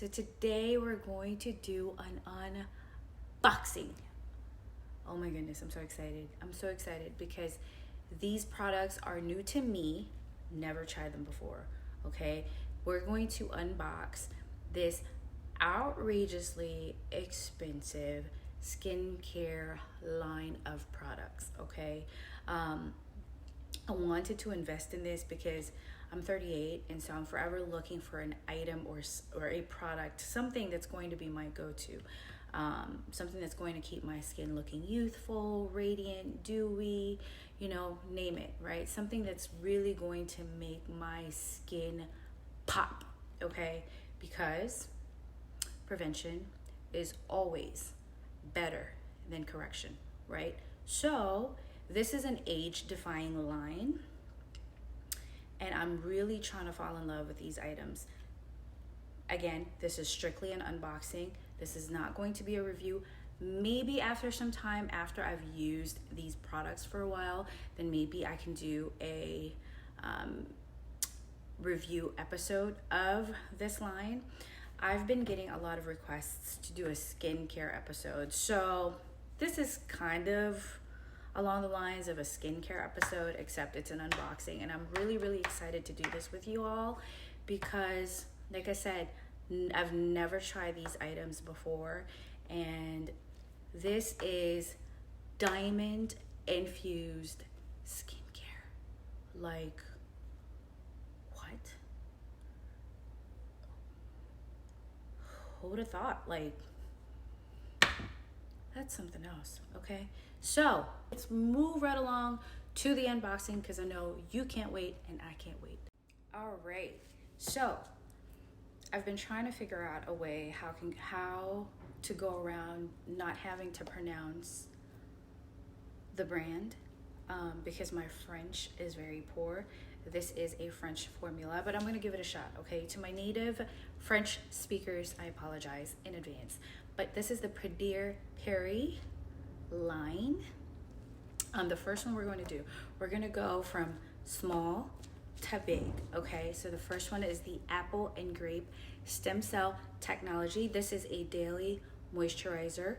So today we're going to do an unboxing. Oh my goodness, I'm so excited. I'm so excited because these products are new to me. Never tried them before, okay? We're going to unbox this outrageously expensive skincare line of products, okay? I wanted to invest in this because I'm 38, and so I'm forever looking for an item or a product, something that's going to be my go-to, something that's going to keep my skin looking youthful, radiant, dewy, you know, name it, right? Something that's really going to make my skin pop, okay? Because prevention is always better than correction, right? So this is an age-defying line, and I'm really trying to fall in love with these items. Again, this is strictly an unboxing. This is not going to be a review. Maybe after some time, after I've used these products for a while, then maybe I can do a review episode of this line. I've been getting a lot of requests to do a skincare episode, so this is kind of along the lines of a skincare episode, except it's an unboxing, and I'm really excited to do this with you all because, like I said, I've never tried these items before, and this is diamond infused skincare. Like, what? Who would have thought? Like, that's something else, okay? So let's move right along to the unboxing because I know you can't wait and I can't wait. All right, so I've been trying to figure out a way how to go around not having to pronounce the brand because my French is very poor. This is a French formula, but I'm gonna give it a shot, okay? To my native French speakers, I apologize in advance. But this is the Prédiré line. The first one we're going to do, we're going to go from small to big, okay? So the first one is the apple and grape stem cell technology. This is a daily moisturizer.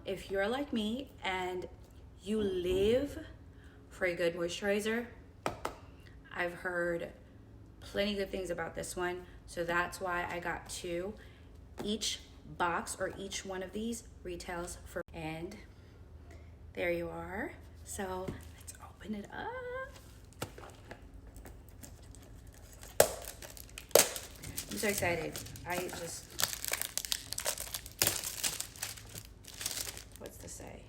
If you're like me and you live for a good moisturizer, I've heard plenty good things about this one, so that's why I got two. Each box or each one of these retails for, and there you are. So let's open it up. I'm so excited. What's this say?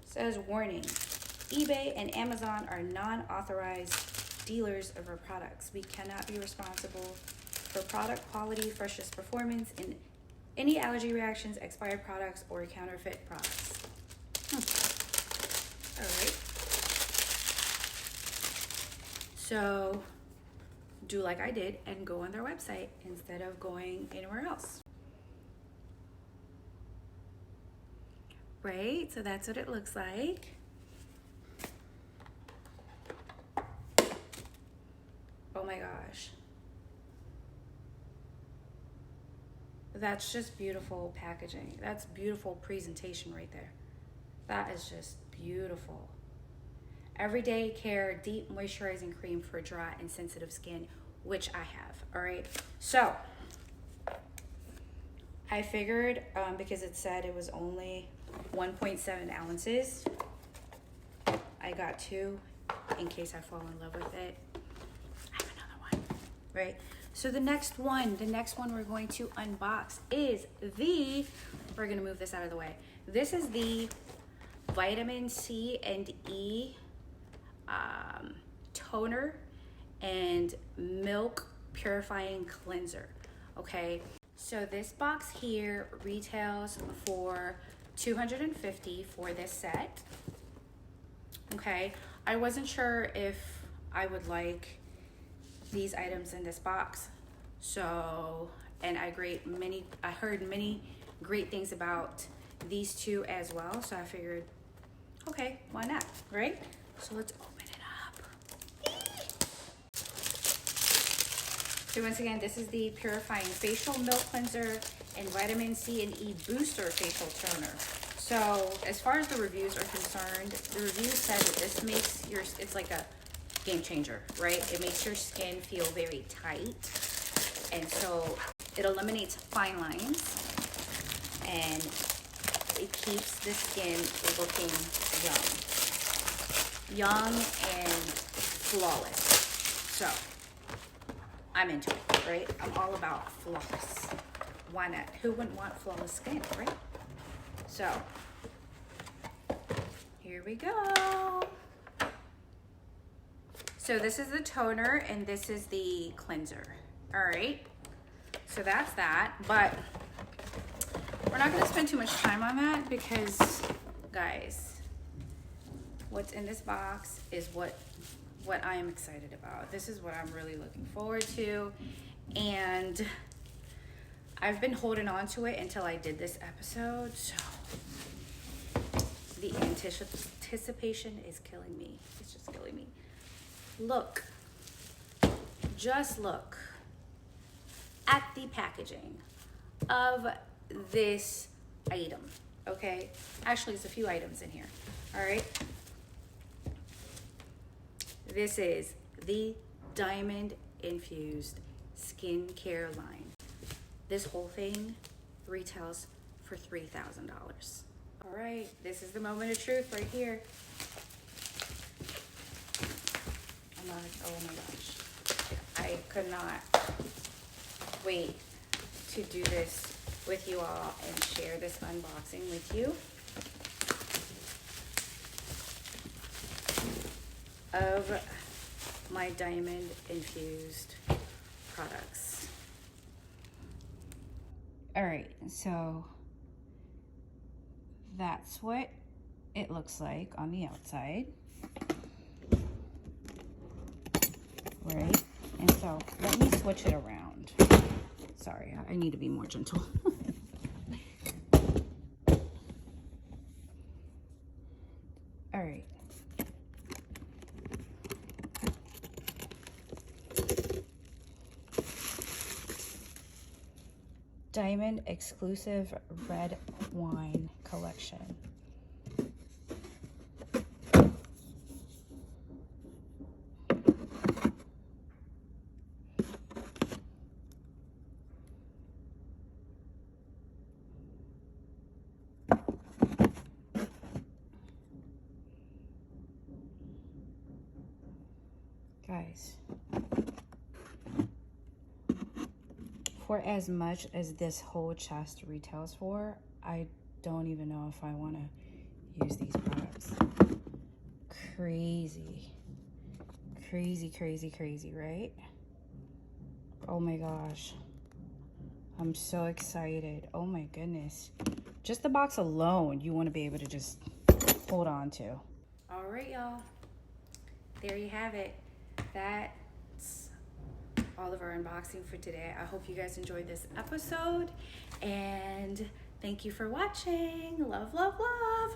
It says, warning, eBay and Amazon are non-authorized dealers of our products. We cannot be responsible for product quality, freshness, performance, and any allergy reactions, expired products, or counterfeit products. All right. So do like I did and go on their website instead of going anywhere else. Right? So that's what it looks like. Oh my gosh. That's just beautiful packaging. That's beautiful presentation right there. That is just beautiful. Everyday Care Deep Moisturizing Cream for dry and sensitive skin, which I have, all right? So, I figured, because it said it was only 1.7 ounces, I got two in case I fall in love with it. I have another one, right? So the next one we're going to unbox is we're gonna move this out of the way. This is the vitamin C and E toner and milk purifying cleanser, okay? So this box here retails for $250 for this set, okay? I wasn't sure if I would like these items in this box, so, and I heard many great things about these two as well, so I figured, okay, why not, right? So let's open it up. So once again, this is the Purifying Facial Milk Cleanser and Vitamin C and E Booster Facial Toner. So as far as the reviews are concerned, the review said that this makes your, it's like a game changer, right? It makes your skin feel very tight. And so it eliminates fine lines and it keeps the skin looking young and flawless. So I'm into it, right? I'm all about flawless. Why not? Who wouldn't want flawless skin, right? So here we go. So this is the toner and this is the cleanser. All right. So that's that, but we're not going to spend too much time on that because, guys, what's in this box is what I am excited about. This is what I'm really looking forward to, and I've been holding on to it until I did this episode, so the anticipation is killing me. It's just killing me. Look, just look at the packaging of this item, okay? Actually, there's a few items in here, all right? This is the Diamond Infused Skincare line. This whole thing retails for $3,000. All right, this is the moment of truth right here. I'm like, oh my gosh. I could not wait to do this with you all and share this unboxing with you of my diamond infused products. All right, so that's what it looks like on the outside, right? And so let me switch it around. Sorry, I need to be more gentle. All right. Diamond exclusive red wine collection. Guys, for as much as this whole chest retails for, I don't even know if I want to use these products. Crazy, crazy, crazy, crazy, right? Oh my gosh. I'm so excited. Oh my goodness. Just the box alone, you want to be able to just hold on to. All right, y'all. There you have it. That's all of our unboxing for today. I hope you guys enjoyed this episode, and thank you for watching. Love, love, love.